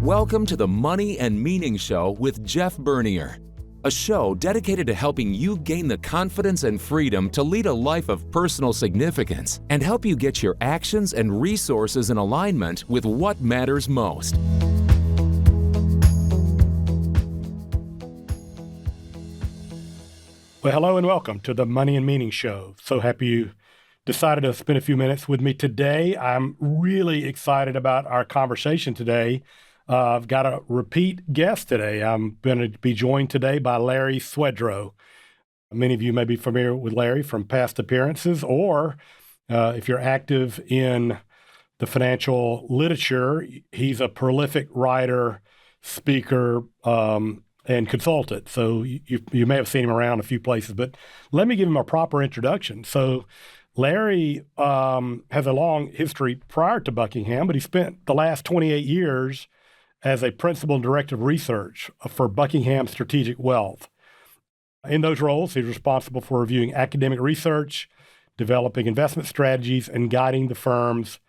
Welcome to the Money and Meaning Show with Jeff Bernier, a show dedicated to helping you gain the confidence and freedom to lead a life of personal significance and help you get your actions and resources in alignment with what matters most. Well, hello and welcome to the Money and Meaning Show. So happy you decided to spend a few minutes with me today. I'm really excited about our conversation today. I've got a repeat guest today. I'm going to be joined today by Larry Swedroe. Many of you may be familiar with Larry from past appearances, or if you're active in the financial literature, he's a prolific writer, speaker, and consultant. So you may have seen him around a few places, but let me give him a proper introduction. So Larry has a long history prior to Buckingham, but he spent the last 28 years as a principal and director of research for Buckingham Strategic Wealth. In those roles, he's responsible for reviewing academic research, developing investment strategies, and guiding the firm's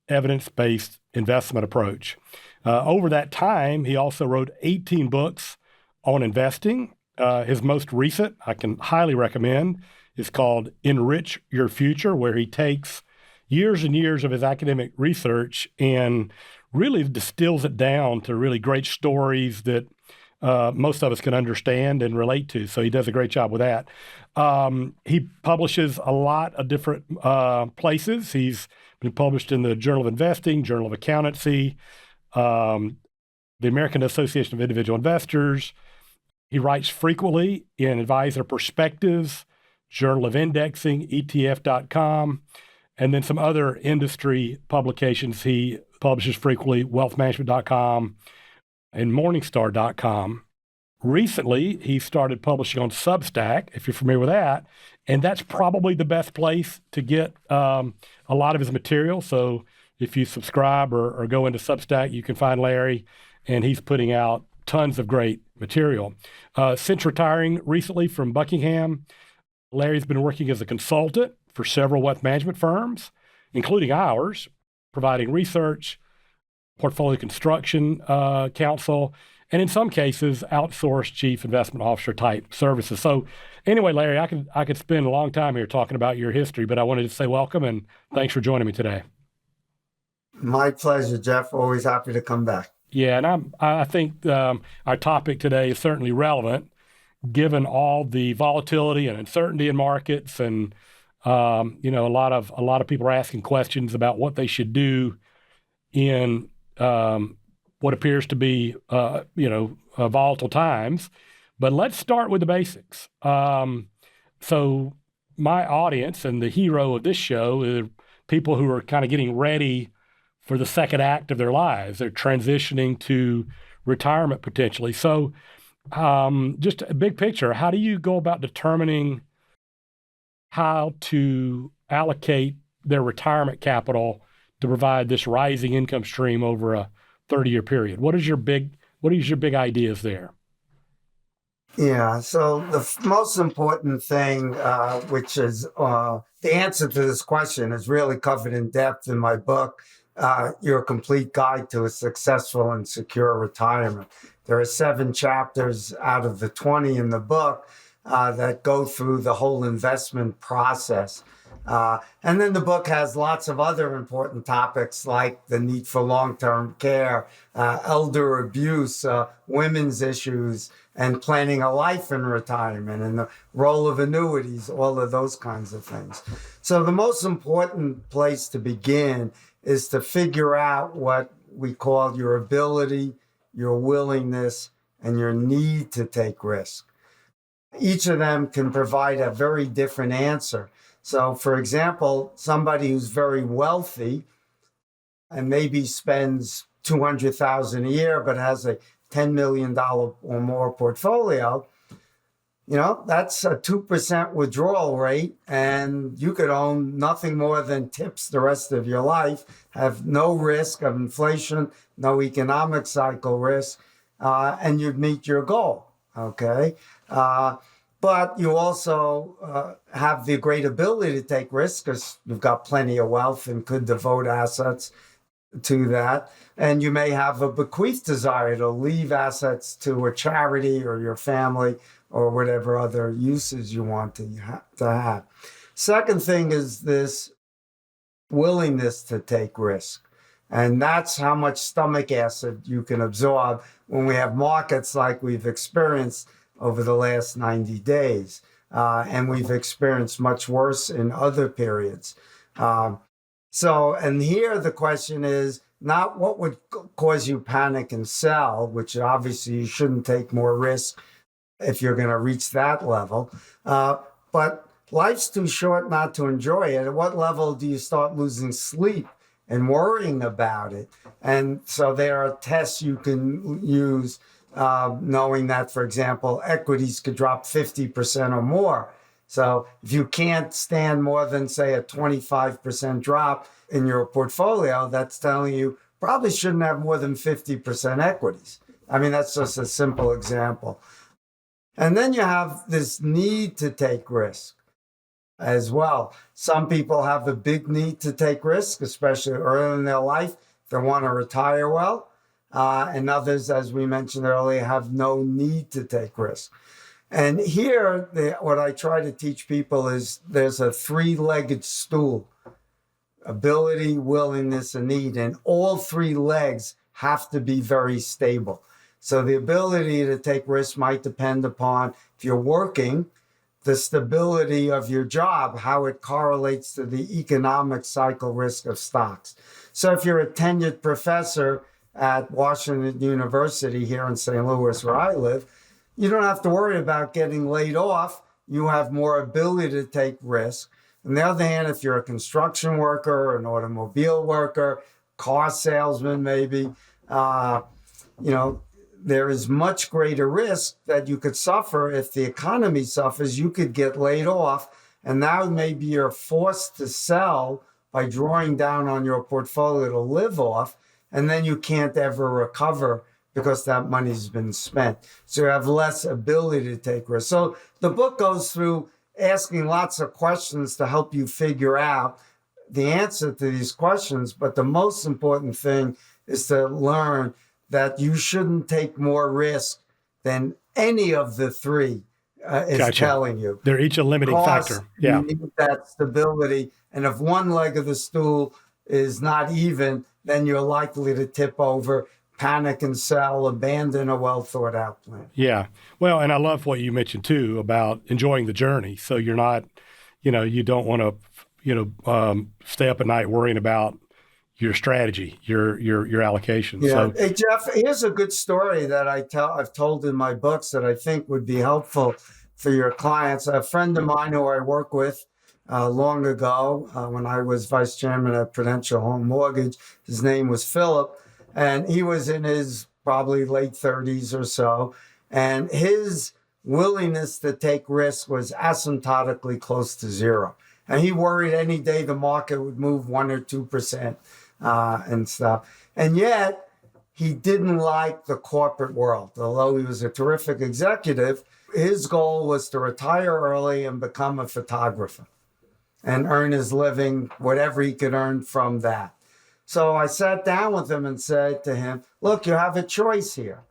evidence-based investment approach. Over that time, he also wrote 18 books on investing. His most recent, I can highly recommend, is called Enrich Your Future, where he takes years and years of his academic research and really distills it down to really great stories that most of us can understand and relate to. So he does a great job with that. He publishes a lot of different places. He's been published in the Journal of Investing, Journal of Accountancy, the American Association of Individual Investors. He writes frequently in Advisor Perspectives, Journal of Indexing, ETF.com, and then some other industry publications. He publishes frequently, wealthmanagement.com and morningstar.com. Recently, he started publishing on Substack, if you're familiar with that, and that's probably the best place to get a lot of his material. So if you subscribe or go into Substack, you can find Larry, and he's putting out tons of great material. Since retiring recently from Buckingham, Larry's been working as a consultant for several wealth management firms, including ours, providing research, portfolio construction counsel, and in some cases, outsourced chief investment officer type services. So anyway, Larry, I could spend a long time here talking about your history, but I wanted to say welcome and thanks for joining me today. My pleasure, Jeff. Always happy to come back. Yeah, and I think our topic today is certainly relevant, given all the volatility and uncertainty in markets, and a lot of people are asking questions about what they should do in what appears to be volatile times. But let's start with the basics. So my audience and the hero of this show is people who are kind of getting ready for the second act of their lives. They're transitioning to retirement potentially. So just a big picture, how do you go about determining how to allocate their retirement capital to provide this rising income stream over a 30-year period? What is your big ideas there? Yeah, so the most important thing, which is the answer to this question, is really covered in depth in my book, Your Complete Guide to a Successful and Secure Retirement. There are 7 chapters out of the 20 in the book that go through the whole investment process. And then the book has lots of other important topics like the need for long-term care, elder abuse, women's issues, and planning a life in retirement, and the role of annuities, all of those kinds of things. So the most important place to begin is to figure out what we call your ability, your willingness, and your need to take risk. Each of them can provide a very different answer. So, for example, somebody who's very wealthy and maybe spends $200,000 a year, but has a $10 million or more portfolio, that's a 2% withdrawal rate, and you could own nothing more than tips the rest of your life, have no risk of inflation, no economic cycle risk, and you'd meet your goal, okay? But you also have the great ability to take risks because you've got plenty of wealth and could devote assets to that. And you may have a bequeath desire to leave assets to a charity or your family or whatever other uses you want to have. Second thing is this willingness to take risk. And that's how much stomach acid you can absorb when we have markets like we've experienced over the last 90 days. And we've experienced much worse in other periods. And here the question is not what would cause you panic and sell, which obviously you shouldn't take more risk if you're going to reach that level. But life's too short not to enjoy it. At what level do you start losing sleep and worrying about it? And so there are tests you can use, knowing that, for example, equities could drop 50% or more. So if you can't stand more than, say, a 25% drop in your portfolio, that's telling you probably shouldn't have more than 50% equities. I mean, that's just a simple example. And then you have this need to take risk as well. Some people have a big need to take risk, especially early in their life. They want to retire well. And others, as we mentioned earlier, have no need to take risk. And here, what I try to teach people is there's a three-legged stool: ability, willingness, and need. And all three legs have to be very stable. So the ability to take risks might depend upon, if you're working, the stability of your job, how it correlates to the economic cycle risk of stocks. So if you're a tenured professor at Washington University here in St. Louis, where I live, you don't have to worry about getting laid off. You have more ability to take risk. On the other hand, if you're a construction worker, an automobile worker, car salesman maybe, there is much greater risk that you could suffer. If the economy suffers, you could get laid off. And now maybe you're forced to sell by drawing down on your portfolio to live off. And then you can't ever recover because that money's been spent. So you have less ability to take risks. So the book goes through asking lots of questions to help you figure out the answer to these questions. But the most important thing is to learn that you shouldn't take more risk than any of the three is telling you. They're each a limiting factor. Yeah. You need that stability. And if one leg of the stool is not even, then you're likely to tip over, panic and sell, abandon a well thought out plan. Yeah. Well, and I love what you mentioned too about enjoying the journey. So you're not, you don't want to, stay up at night worrying about your strategy, your allocation. Yeah. So, hey, Jeff, here's a good story that I've told in my books that I think would be helpful for your clients. A friend of mine who I work with long ago, when I was vice chairman at Prudential Home Mortgage, his name was Philip, and he was in his probably late 30s or so, and his willingness to take risk was asymptotically close to zero. And he worried any day the market would move 1 or 2%. And stuff. And yet, he didn't like the corporate world. Although he was a terrific executive, his goal was to retire early and become a photographer and earn his living, whatever he could earn from that. So I sat down with him and said to him, look, you have a choice here.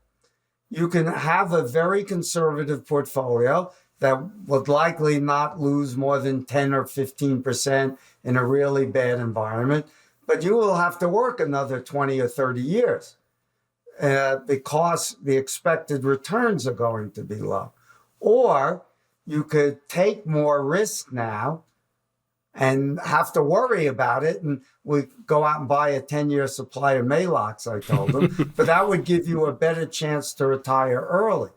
You can have a very conservative portfolio that would likely not lose more than 10 or 15% in a really bad environment. But you will have to work another 20 or 30 years because the expected returns are going to be low. Or you could take more risk now and have to worry about it. And we go out and buy a 10-year supply of Maalox, I told him. But that would give you a better chance to retire early.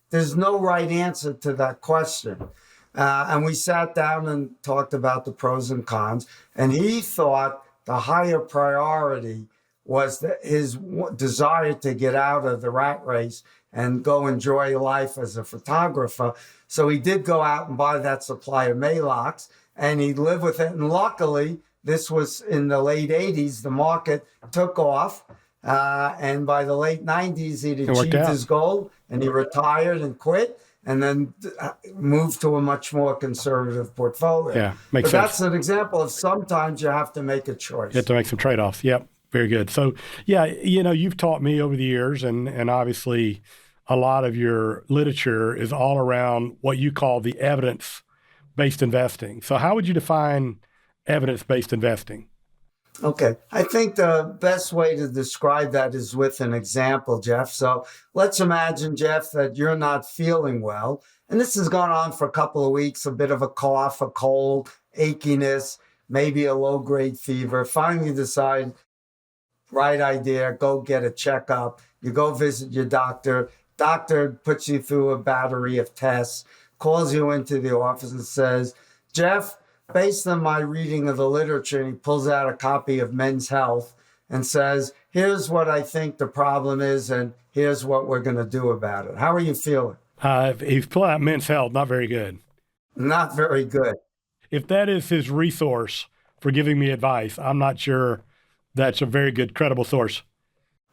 There's no right answer to that question. And we sat down and talked about the pros and cons. And he thought the higher priority was his desire to get out of the rat race and go enjoy life as a photographer. So he did go out and buy that supply of Maalox, and he lived with it. And luckily, this was in the late 80s, the market took off. And by the late 90s, he'd achieved his goal, and he retired and quit, and then move to a much more conservative portfolio. Yeah, makes sense. That's an example of sometimes you have to make a choice. You have to make some trade-offs. Yep. Very good. So, yeah, you've taught me over the years, and obviously a lot of your literature is all around what you call the evidence-based investing. So how would you define evidence-based investing? Okay. I think the best way to describe that is with an example, Jeff. So let's imagine, Jeff, that you're not feeling well. And this has gone on for a couple of weeks, a bit of a cough, a cold, achiness, maybe a low-grade fever. Finally decide, right idea, go get a checkup. You go visit your doctor. Doctor puts you through a battery of tests, calls you into the office and says, Jeff, based on my reading of the literature, and he pulls out a copy of Men's Health and says, here's what I think the problem is, and here's what we're going to do about it. How are you feeling? If he's pulling out Men's Health, not very good. Not very good. If that is his resource for giving me advice, I'm not sure that's a very good, credible source.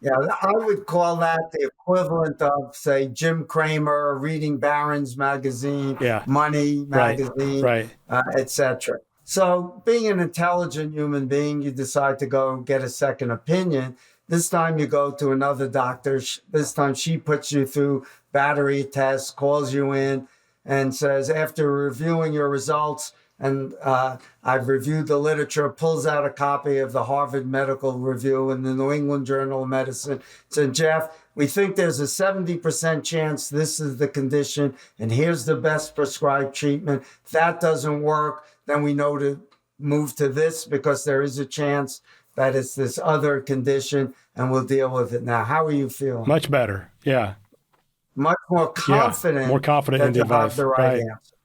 Yeah, I would call that the equivalent of, say, Jim Cramer reading Barron's magazine, Money magazine, right. etc. So being an intelligent human being, you decide to go get a second opinion. This time you go to another doctor. This time she puts you through battery tests, calls you in and says, after reviewing your results, and I've reviewed the literature, pulls out a copy of the Harvard Medical Review and the New England Journal of Medicine. Said, Jeff, we think there's a 70% chance this is the condition, and here's the best prescribed treatment. If that doesn't work, then we know to move to this because there is a chance that it's this other condition, and we'll deal with it now. How are you feeling? Much better, yeah. Much more confident, more confident in the advice. Have the right answer.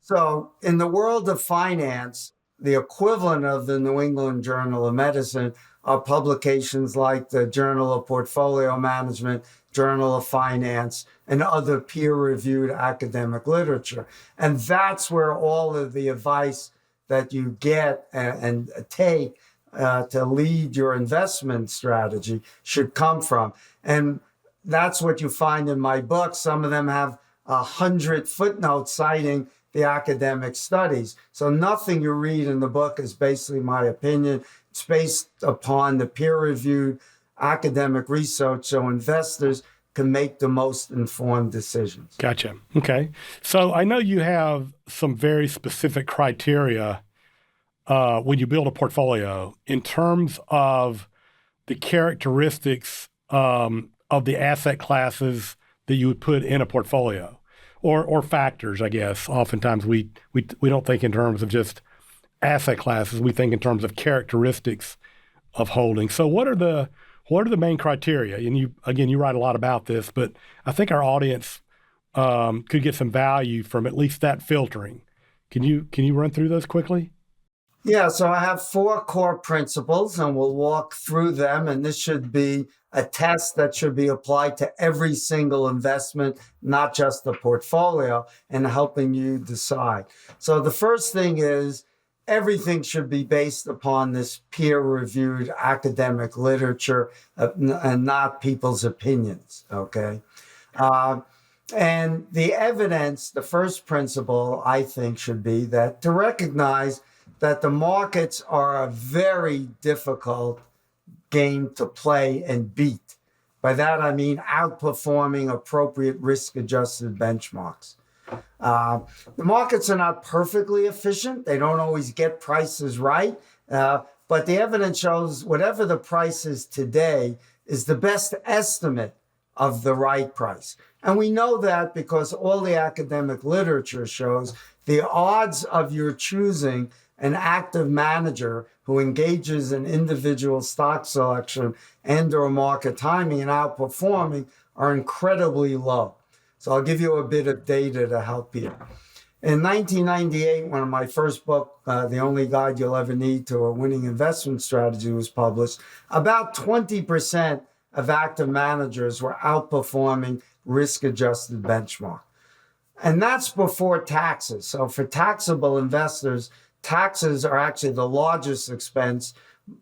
So in the world of finance, the equivalent of the New England Journal of Medicine are publications like the Journal of Portfolio Management, Journal of Finance, and other peer-reviewed academic literature. And that's where all of the advice that you get and take to lead your investment strategy should come from. And that's what you find in my book. Some of them have 100 footnotes citing the academic studies. So nothing you read in the book is basically my opinion. It's based upon the peer-reviewed academic research so investors can make the most informed decisions. Gotcha. Okay. So I know you have some very specific criteria when you build a portfolio in terms of the characteristics of the asset classes that you would put in a portfolio. Or factors, I guess. Oftentimes we don't think in terms of just asset classes. We think in terms of characteristics of holding. So what are the main criteria? And you write a lot about this, but I think our audience could get some value from at least that filtering. Can you run through those quickly? Yeah, so I have 4 core principles, and we'll walk through them. And this should be a test that should be applied to every single investment, not just the portfolio, and helping you decide. So the first thing is everything should be based upon this peer-reviewed academic literature and not people's opinions, okay? And the evidence, the first principle, I think, should be that to recognize that the markets are a very difficult game to play and beat. By that, I mean outperforming appropriate risk-adjusted benchmarks. The markets are not perfectly efficient. They don't always get prices right. But the evidence shows whatever the price is today is the best estimate of the right price. And we know that because all the academic literature shows the odds of your choosing an active manager who engages in individual stock selection and or market timing and outperforming are incredibly low. So I'll give you a bit of data to help you. In 1998, when my first book, The Only Guide You'll Ever Need to a Winning Investment Strategy, was published, about 20% of active managers were outperforming risk-adjusted benchmark. And that's before taxes. So for taxable investors, taxes are actually the largest expense,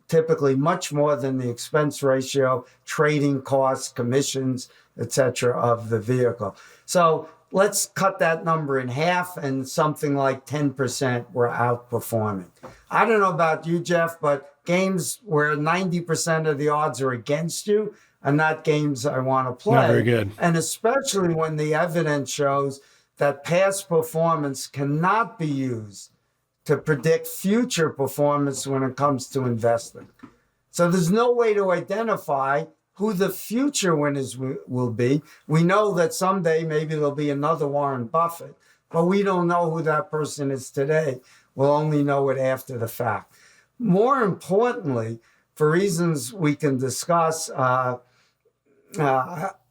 typically much more than the expense ratio, trading costs, commissions, etc. of the vehicle. So let's cut that number in half, and something like 10% were outperforming. I don't know about you, Jeff, but games where 90% of the odds are against you are not games I want to play. Not very good. And especially when the evidence shows that past performance cannot be used to predict future performance when it comes to investing. So there's no way to identify who the future winners will be. We know that someday maybe there'll be another Warren Buffett, but we don't know who that person is today. We'll only know it after the fact. More importantly, for reasons we can discuss, I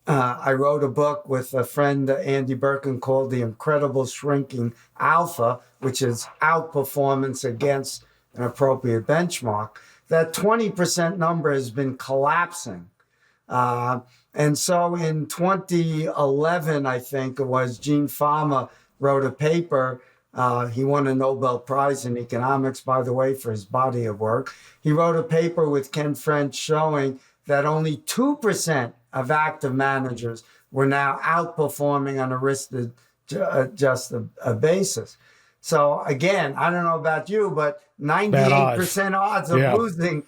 wrote a book with a friend, Andy Birkin, called The Incredible Shrinking Alpha, which is outperformance against an appropriate benchmark. That 20% number has been collapsing. And so in 2011, I think it was, Gene Fama wrote a paper. He won a Nobel Prize in economics, by the way, for his body of work. He wrote a paper with Ken French showing that only 2% of active managers were now outperforming on a risk-adjusted basis. So again, I don't know about you, but 98% odds of losing,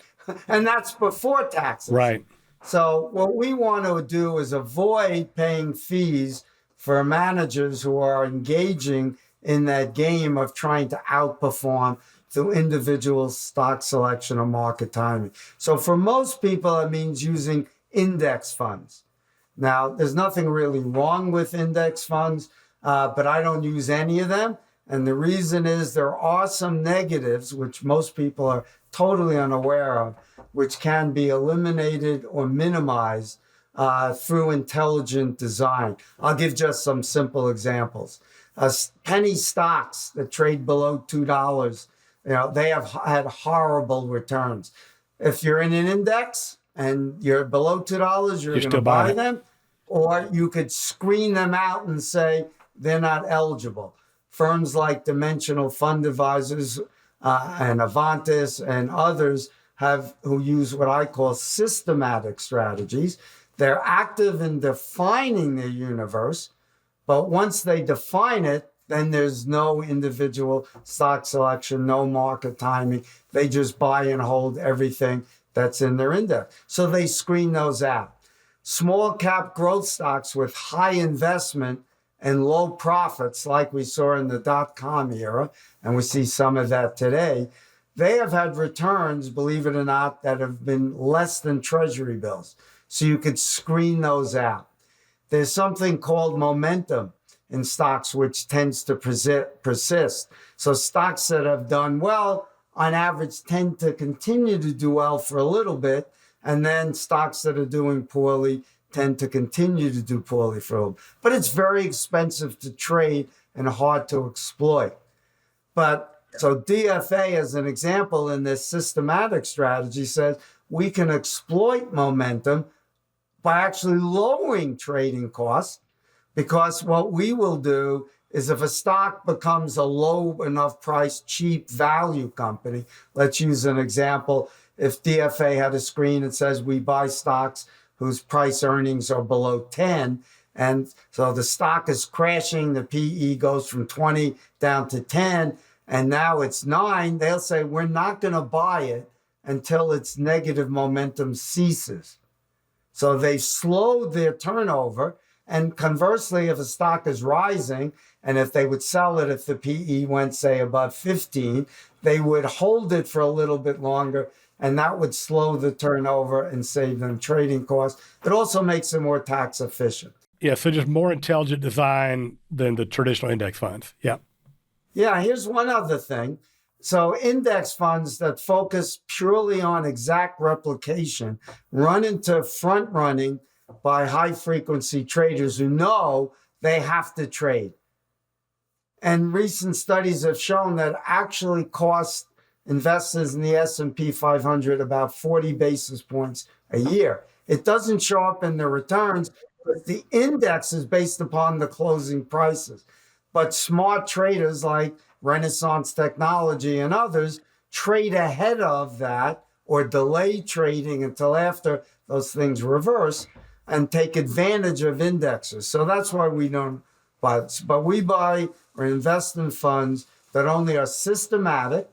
and that's before taxes. Right. So what we want to do is avoid paying fees for managers who are engaging in that game of trying to outperform through individual stock selection or market timing. So for most people, it means using index funds. Now, there's nothing really wrong with index funds, but I don't use any of them. And the reason is there are some negatives, which most people are totally unaware of, which can be eliminated or minimized through intelligent design. I'll give just some simple examples. Penny stocks that trade below $2, they have had horrible returns. If you're in an index and you're below $2, you're going to buy them, or you could screen them out and say they're not eligible. Firms like Dimensional Fund Advisors and Avantis and others who use what I call systematic strategies. They're active in defining their universe, but once they define it, then there's no individual stock selection, no market timing. They just buy and hold everything that's in their index. So they screen those out. Small cap growth stocks with high investment and low profits, like we saw in the dot-com era, and we see some of that today, they have had returns, believe it or not, that have been less than treasury bills. So you could screen those out. There's something called momentum in stocks, which tends to persist. So stocks that have done well, on average, tend to continue to do well for a little bit. And then stocks that are doing poorly tend to continue to do poorly for a little bit. But it's very expensive to trade and hard to exploit. So DFA, as an example in this systematic strategy, says we can exploit momentum by actually lowering trading costs, because what we will do is if a stock becomes a low enough price, cheap value company, let's use an example. If DFA had a screen that says we buy stocks whose price earnings are below 10, and so the stock is crashing, the PE goes from 20 down to 10, and now it's 9, they'll say, we're not going to buy it until its negative momentum ceases. So they've slowed their turnover. And conversely, if a stock is rising, and if they would sell it if the PE went, say, above 15, they would hold it for a little bit longer, and that would slow the turnover and save them trading costs. It also makes them more tax efficient. Yeah, so just more intelligent design than the traditional index funds. Yeah. Yeah, here's one other thing. So index funds that focus purely on exact replication run into front running by high frequency traders who know they have to trade. And recent studies have shown that actually cost investors in the S&P 500 about 40 basis points a year. It doesn't show up in the returns, but the index is based upon the closing prices. But smart traders like Renaissance Technology and others trade ahead of that or delay trading until after those things reverse and take advantage of indexes. So that's why we don't But we buy or invest in funds that only are systematic,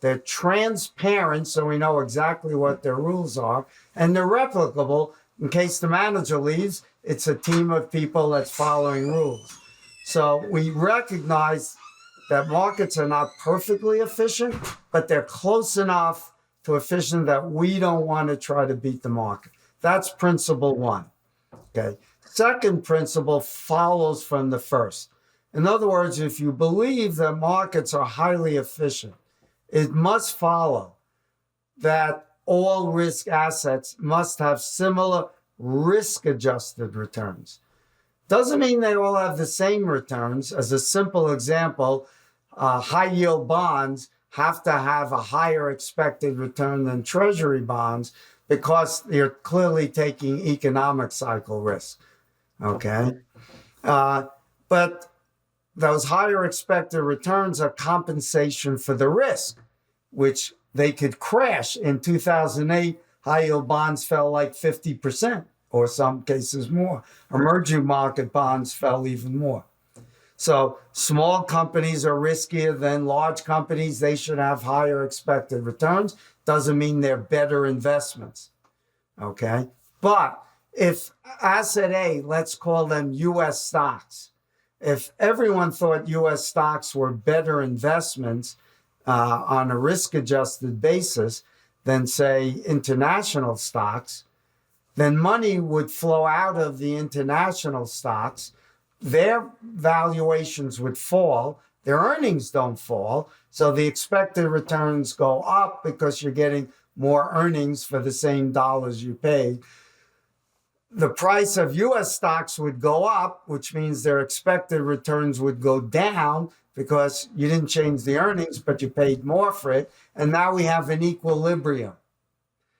they're transparent, so we know exactly what their rules are, and they're replicable. In case the manager leaves, it's a team of people that's following rules. So we recognize that markets are not perfectly efficient, but they're close enough to efficient that we don't want to try to beat the market. That's principle one. Okay. Second principle follows from the first. In other words, if you believe that markets are highly efficient, it must follow that all risk assets must have similar risk-adjusted returns. Doesn't mean they all have the same returns. As a simple example, high-yield bonds have to have a higher expected return than treasury bonds because you're clearly taking economic cycle risk, okay? But those higher expected returns are compensation for the risk, which they could crash. In 2008, high-yield bonds fell like 50%, or some cases more. Emerging market bonds fell even more. So small companies are riskier than large companies. They should have higher expected returns. Doesn't mean they're better investments, okay? But if asset A, let's call them U.S. stocks, if everyone thought U.S. stocks were better investments on a risk-adjusted basis than, say, international stocks, then money would flow out of the international stocks. Their valuations would fall. Their earnings don't fall. So the expected returns go up because you're getting more earnings for the same dollars you paid. The price of U.S. stocks would go up, which means their expected returns would go down because you didn't change the earnings, but you paid more for it. And now we have an equilibrium.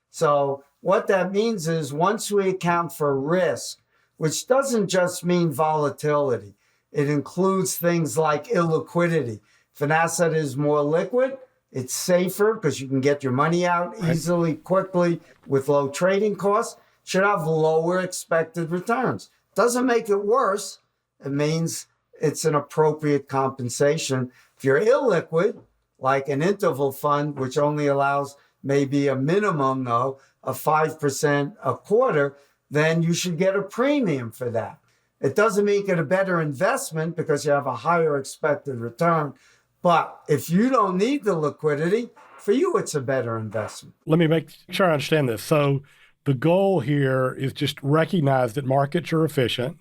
So what that means is once we account for risk, which doesn't just mean volatility, it includes things like illiquidity. If an asset is more liquid, it's safer because you can get your money out easily, quickly, with low trading costs, should have lower expected returns. Doesn't make it worse. It means it's an appropriate compensation. If you're illiquid, like an interval fund, which only allows maybe a minimum, though, of 5% a quarter, then you should get a premium for that. It doesn't make it a better investment because you have a higher expected return. But if you don't need the liquidity, for you, it's a better investment. Let me make sure I understand this. So the goal here is just recognize that markets are efficient.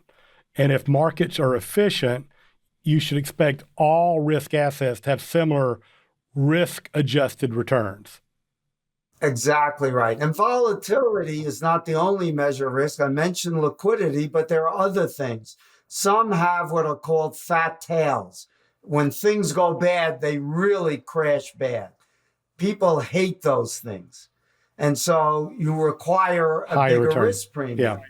And if markets are efficient, you should expect all risk assets to have similar risk-adjusted returns. Exactly right. And volatility is not the only measure of risk. I mentioned liquidity, but there are other things. Some have what are called fat tails. When things go bad, they really crash bad. People hate those things. And so you require a Higher bigger return. risk premium. Yeah.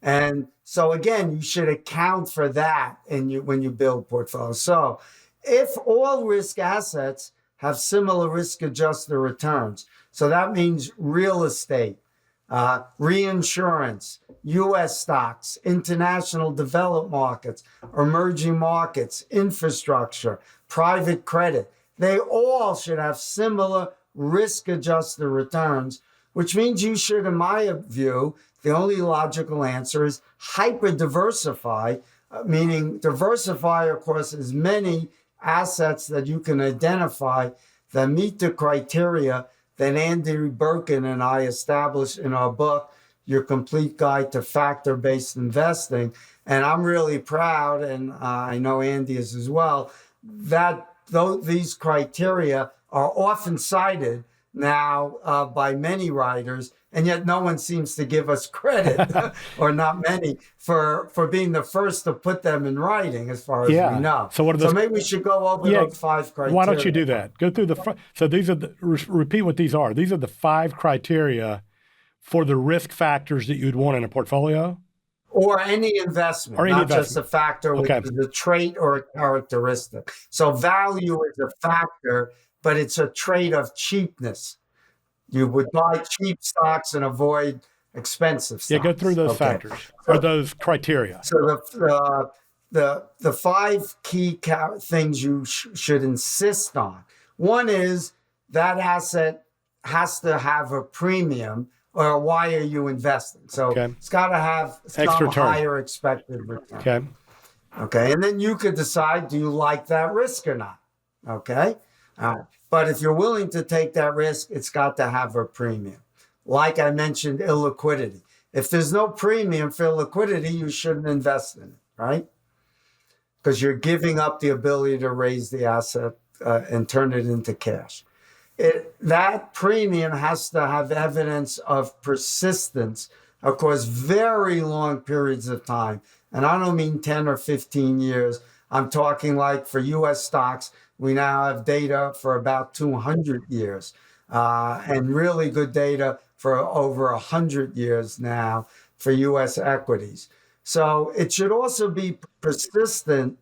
And so again, you should account for that when you build portfolios. So if all risk assets have similar risk-adjusted returns, so that means real estate, reinsurance, U.S. stocks, international developed markets, emerging markets, infrastructure, private credit, they all should have similar risk-adjusted returns, which means you should, in my view, the only logical answer is hyper-diversify, meaning diversify across as many assets that you can identify that meet the criteria that Andy Birkin and I established in our book, Your Complete Guide to Factor-Based Investing. And I'm really proud, and I know Andy is as well, that these criteria are often cited now by many writers, and yet no one seems to give us credit, or not many, for being the first to put them in writing, as far as we know. So what are those? So maybe we should go over those 5 criteria. Why don't you do that? Go through so these are repeat what these are. These are the 5 criteria for the risk factors that you'd want in a portfolio? Or any investment, not just a factor, which is a trait or a characteristic. So value is a factor, but it's a trait of cheapness. You would buy cheap stocks and avoid expensive stocks. Yeah, go through those factors or those criteria. So the five key things you should insist on. One is that asset has to have a premium, or why are you investing? So it's got to have some higher expected return. Okay. And then you could decide, do you like that risk or not? Okay. But if you're willing to take that risk, it's got to have a premium. Like I mentioned, illiquidity. If there's no premium for illiquidity, you shouldn't invest in it, right? Because you're giving up the ability to raise the asset and turn it into cash. That premium has to have evidence of persistence across very long periods of time. And I don't mean 10 or 15 years. I'm talking like for U.S. stocks, we now have data for about 200 years and really good data for over 100 years now for U.S. equities. So it should also be persistent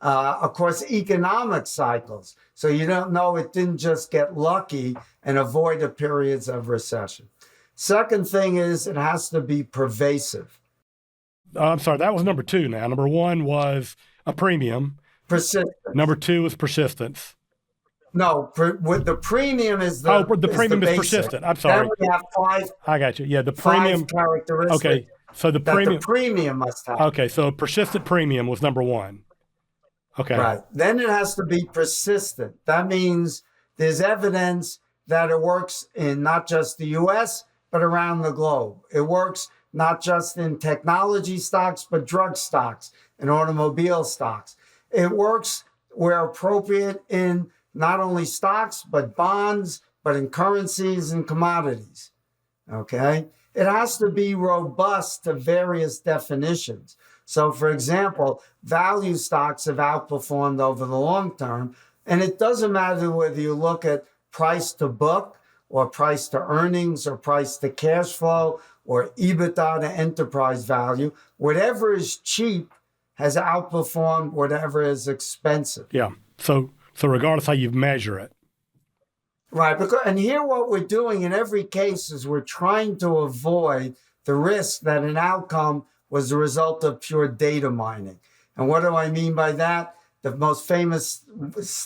across economic cycles. So you don't know it didn't just get lucky and avoid the periods of recession. Second thing is it has to be pervasive. I'm sorry, that was number two now. Number one was a premium. Persistence. Number two is persistence. No, the premium is the the premium is persistent. I'm sorry. Then we have five. I got you. Yeah, the premium characteristics. Okay, so the premium must have. Okay, so persistent premium was number one. Okay. Right. Then it has to be persistent. That means there's evidence that it works in not just the U.S., but around the globe. It works not just in technology stocks, but drug stocks and automobile stocks. It works where appropriate in not only stocks, but bonds, but in currencies and commodities. Okay? It has to be robust to various definitions. So, for example, value stocks have outperformed over the long term. And it doesn't matter whether you look at price to book or price to earnings or price to cash flow or EBITDA to enterprise value. Whatever is cheap has outperformed whatever is expensive. Yeah. So regardless how you measure it. Right. And here what we're doing in every case is we're trying to avoid the risk that an outcome was the result of pure data mining. And what do I mean by that? The most famous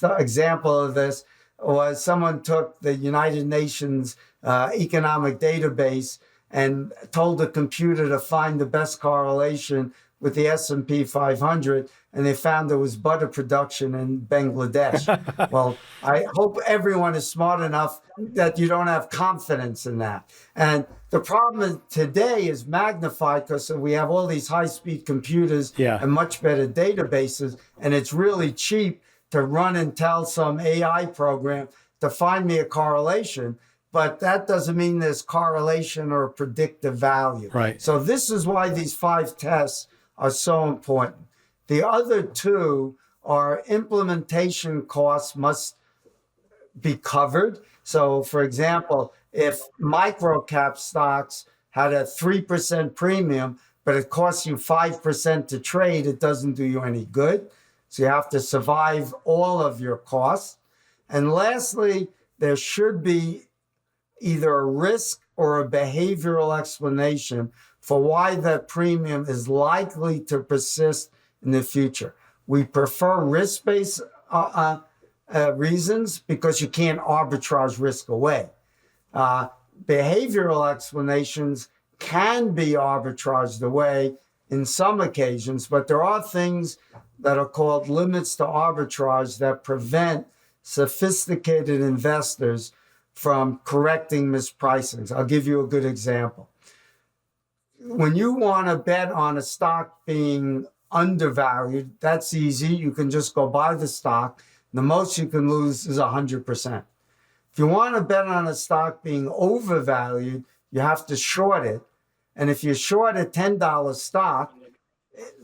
example of this was someone took the United Nations economic database and told the computer to find the best correlation with the S&P 500, and they found there was butter production in Bangladesh. Well, I hope everyone is smart enough that you don't have confidence in that. And the problem today is magnified because we have all these high-speed computers and much better databases, and it's really cheap to run and tell some AI program to find me a correlation. But that doesn't mean there's correlation or predictive value. Right. So this is why these 5 tests are so important. The other 2 are implementation costs must be covered. So, for example, if micro-cap stocks had a 3% premium, but it costs you 5% to trade, it doesn't do you any good. So you have to survive all of your costs. And lastly, there should be either a risk or a behavioral explanation for why that premium is likely to persist in the future. We prefer risk-based reasons because you can't arbitrage risk away. Behavioral explanations can be arbitraged away in some occasions, but there are things that are called limits to arbitrage that prevent sophisticated investors from correcting mispricings. I'll give you a good example. When you want to bet on a stock being undervalued, that's easy. You can just go buy the stock. The most you can lose is 100%. If you want to bet on a stock being overvalued, you have to short it. And if you short a $10 stock,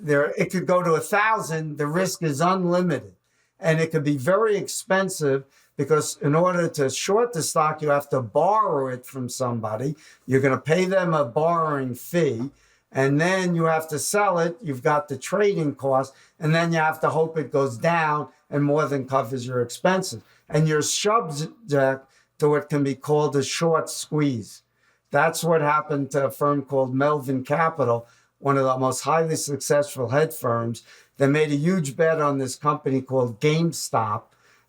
it could go to 1,000. The risk is unlimited. And it could be very expensive because in order to short the stock, you have to borrow it from somebody. You're going to pay them a borrowing fee. And then you have to sell it. You've got the trading cost. And then you have to hope it goes down and more than covers your expenses. And you're subject to what can be called a short squeeze. That's what happened to a firm called Melvin Capital, one of the most highly successful hedge firms. that made a huge bet on this company called GameStop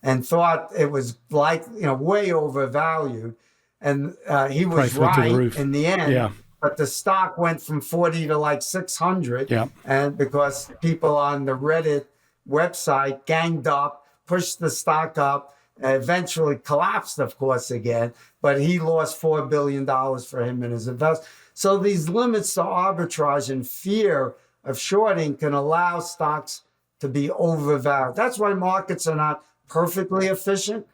and thought it was like, way overvalued. And he was Price went through the right roof. in the end. Yeah. But the stock went from 40 to like 600. Yeah. And because people on the Reddit website ganged up, pushed the stock up, eventually collapsed, of course, again. But he lost $4 billion for him and his investment. So these limits to arbitrage and fear of shorting can allow stocks to be overvalued. That's why markets are not perfectly efficient.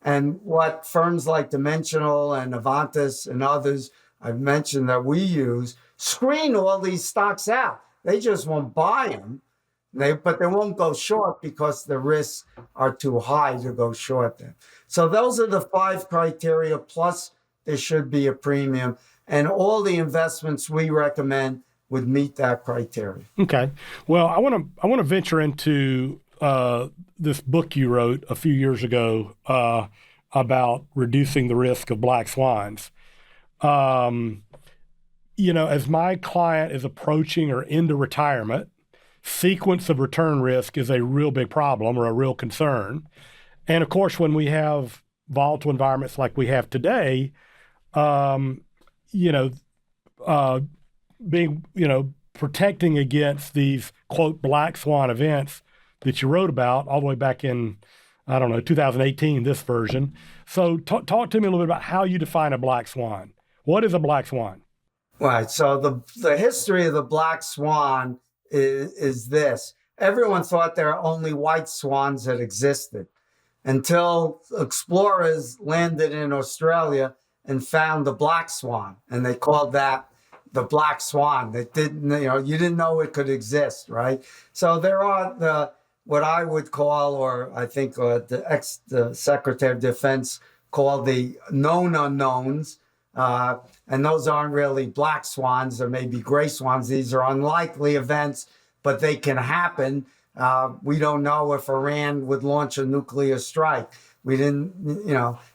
And what firms like Dimensional and Avantis and others I've mentioned that we use screen all these stocks out. They just won't buy them, but they won't go short because the risks are too high to go short them. So those are the 5 criteria, plus there should be a premium. And all the investments we recommend would meet that criteria. Okay. Well, I want to venture into this book you wrote a few years ago about reducing the risk of black swans. As my client is approaching or into retirement, sequence of return risk is a real big problem or a real concern. And of course, when we have volatile environments like we have today, protecting against these, quote, black swan events that you wrote about all the way back in, 2018, this version. So talk to me a little bit about how you define a black swan. What is a black swan? Right. So the history of the black swan is this. Everyone thought there are only white swans that existed until explorers landed in Australia and found the black swan. And they called that the black swan. They didn't, you didn't know it could exist, right? So there are what I would call, or I think the Secretary of Defense called the known unknowns. And those aren't really black swans, or maybe gray swans. These are unlikely events, but they can happen. We don't know if Iran would launch a nuclear strike. We didn't,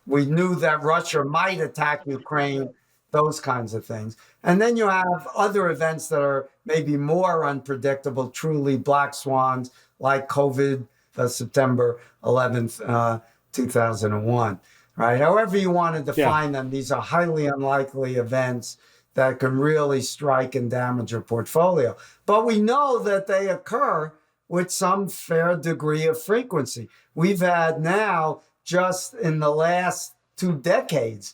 we knew that Russia might attack Ukraine, those kinds of things. And then you have other events that are maybe more unpredictable, truly black swans, like COVID, September 11th, 2001. Right. However you want to define them, these are highly unlikely events that can really strike and damage your portfolio. But we know that they occur with some fair degree of frequency. We've had now, just in the last 2 decades,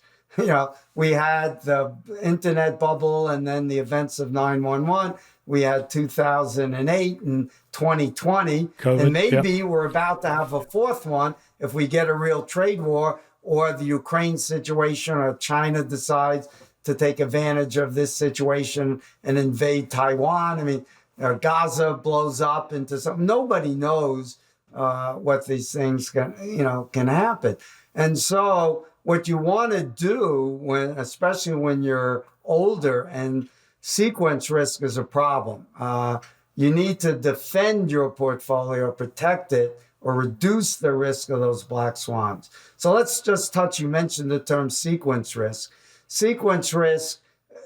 we had the internet bubble and then the events of 9/11. We had 2008 and 2020. COVID, and maybe we're about to have a 4th one if we get a real trade war, or the Ukraine situation, or China decides to take advantage of this situation and invade Taiwan. I mean, Gaza blows up into something. Nobody knows what these things can happen. And so what you want to do, especially when you're older and sequence risk is a problem, you need to defend your portfolio, protect it, or reduce the risk of those black swans. So let's just touch, you mentioned the term sequence risk. Sequence risk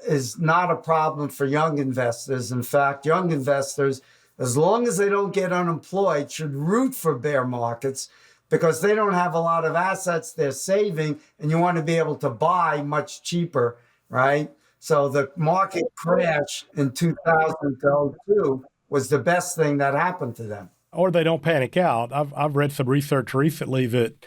is not a problem for young investors. In fact, young investors, as long as they don't get unemployed, should root for bear markets because they don't have a lot of assets they're saving, and you want to be able to buy much cheaper, right? So the market crash in 2002 was the best thing that happened to them. Or they don't panic out. I've read some research recently that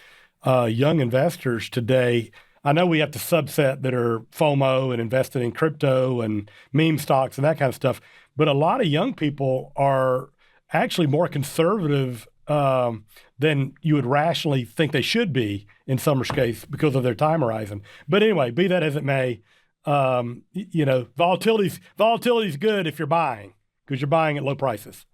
young investors today, I know we have the subset that are FOMO and invested in crypto and meme stocks and that kind of stuff, but a lot of young people are actually more conservative than you would rationally think they should be in some case because of their time horizon. But anyway, be that as it may, volatility's good if you're buying, because you're buying at low prices.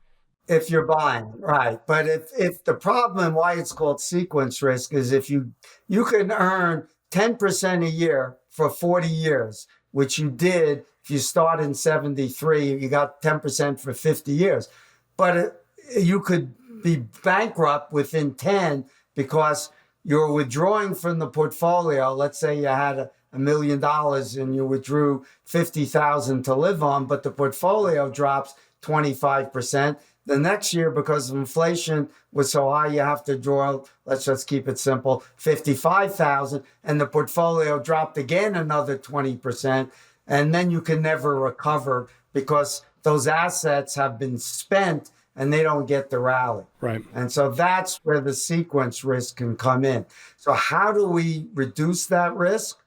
If you're buying, right. But if the problem, why it's called sequence risk, is if you can earn 10% a year for 40 years, which you did if you start in 73, you got 10% for 50 years. But you could be bankrupt within 10 because you're withdrawing from the portfolio. Let's say you had $1 million and you withdrew 50,000 to live on, but the portfolio drops 25%. The next year, because inflation was so high, you have to draw, let's just keep it simple, 55,000, and the portfolio dropped again another 20%, and then you can never recover because those assets have been spent and they don't get the rally. Right. And so that's where the sequence risk can come in. So how do we reduce that risk?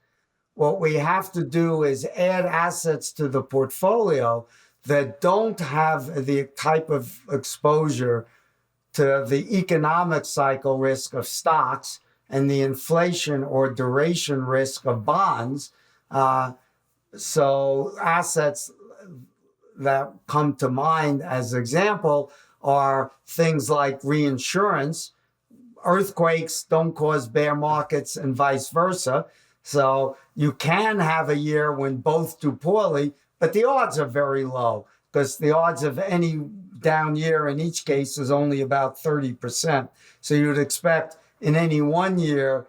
What we have to do is add assets to the portfolio that don't have the type of exposure to the economic cycle risk of stocks and the inflation or duration risk of bonds. So assets that come to mind as example are things like reinsurance. Earthquakes don't cause bear markets and vice versa. So you can have a year when both do poorly, but the odds are very low because the odds of any down year in each case is only about 30%. So you would expect in any one year,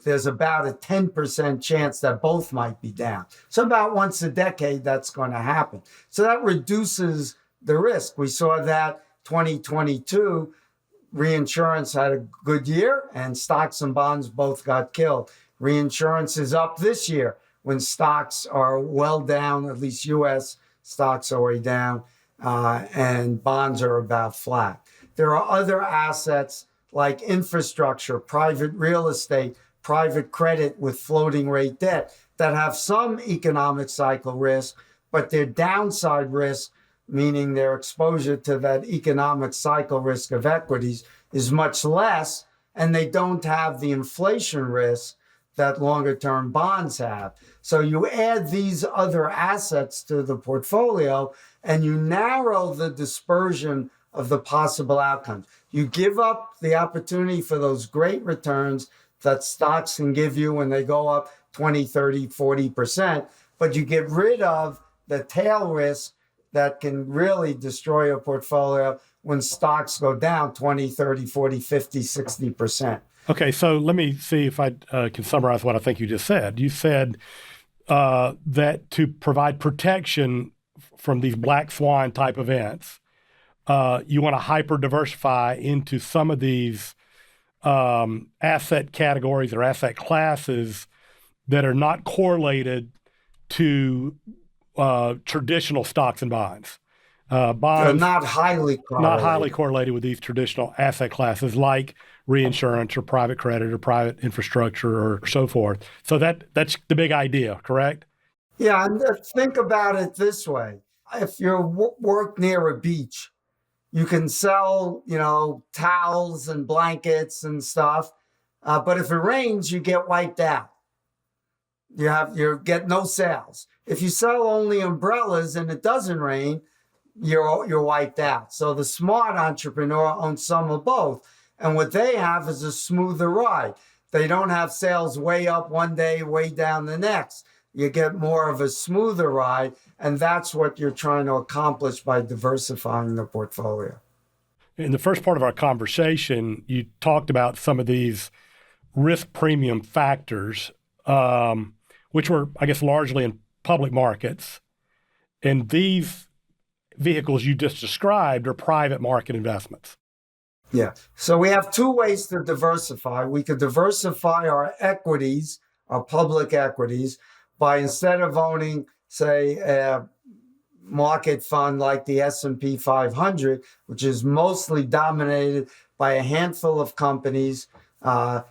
there's about a 10% chance that both might be down. So about once a decade, that's going to happen. So that reduces the risk. We saw that 2022, reinsurance had a good year and stocks and bonds both got killed. Reinsurance is up this year when stocks are well down, at least U.S. stocks are way down, and bonds are about flat. There are other assets like infrastructure, private real estate, private credit with floating rate debt that have some economic cycle risk, but their downside risk, meaning their exposure to that economic cycle risk of equities, is much less, and they don't have the inflation risk that longer term bonds have. So you add these other assets to the portfolio and you narrow the dispersion of the possible outcomes. You give up the opportunity for those great returns that stocks can give you when they go up 20, 30, 40%, but you get rid of the tail risk that can really destroy a portfolio when stocks go down 20, 30, 40, 50, 60%. Okay, so let me see if I can summarize what I think you just said. You said that to provide protection from these black swan type events, you want to hyper diversify into some of these asset categories or asset classes that are not correlated to traditional stocks and bonds. Bonds not highly correlated with these traditional asset classes like reinsurance or private credit or private infrastructure or so forth. So that's the big idea, correct? Yeah, and think about it this way. If you work near a beach, you can sell, towels and blankets and stuff. But if it rains, you get wiped out. You get no sales. If you sell only umbrellas and it doesn't rain, you're wiped out. So the smart entrepreneur owns some of both. And what they have is a smoother ride. They don't have sales way up one day, way down the next. You get more of a smoother ride. And that's what you're trying to accomplish by diversifying the portfolio. In the first part of our conversation, you talked about some of these risk premium factors, which were, I guess, largely in public markets. And these vehicles you just described are private market investments. Yeah. So we have two ways to diversify. We could diversify our equities, our public equities, by instead of owning, say, a market fund like the S&P 500, which is mostly dominated by a handful of companies. 5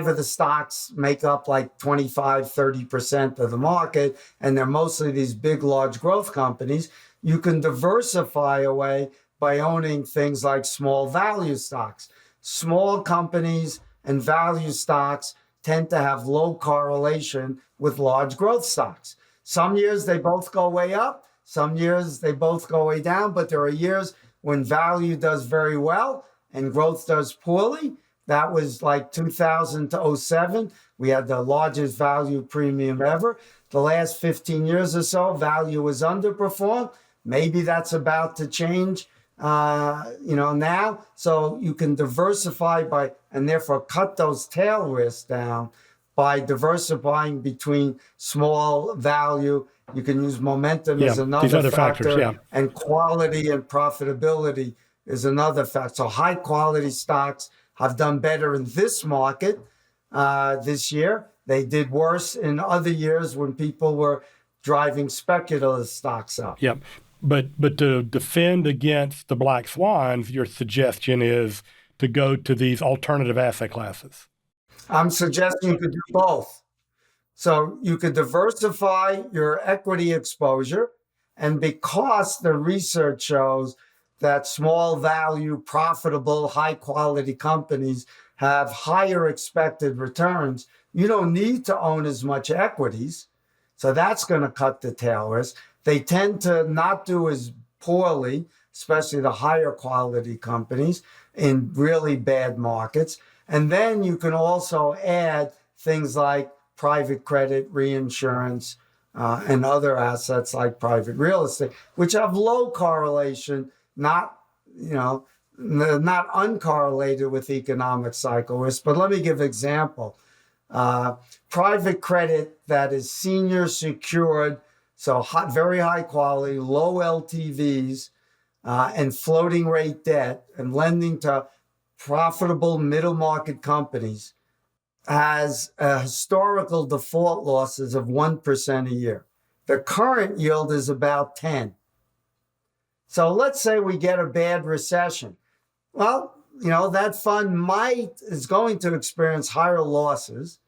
of the stocks make up like 25, 30% of the market, and they're mostly these big, large growth companies. You can diversify away by owning things like small value stocks. Small companies and value stocks tend to have low correlation with large growth stocks. Some years they both go way up, some years they both go way down, but there are years when value does very well and growth does poorly. That was like 2000 to 07. We had the largest value premium ever. The last 15 years or so, value was underperformed. Maybe that's about to change, now. So you can diversify and therefore cut those tail risks down by diversifying between small value. You can use momentum as another factor, factors, and quality and profitability is another fact. So high quality stocks have done better in this market this year. They did worse in other years when people were driving speculative stocks up. Yep. But to defend against the black swans, your suggestion is to go to these alternative asset classes. I'm suggesting you could do both. So you could diversify your equity exposure, and because the research shows that small value, profitable, high quality companies have higher expected returns, you don't need to own as much equities. So that's going to cut the tail risk. They tend to not do as poorly, especially the higher quality companies in really bad markets. And then you can also add things like private credit, reinsurance, and other assets like private real estate, which have low correlation, not uncorrelated with economic cycle risk. But let me give an example. Private credit that is senior secured, so very high quality, low LTVs, and floating rate debt and lending to profitable middle market companies has historical default losses of 1% a year. The current yield is about 10. So let's say we get a bad recession. Well, that fund is going to experience higher losses,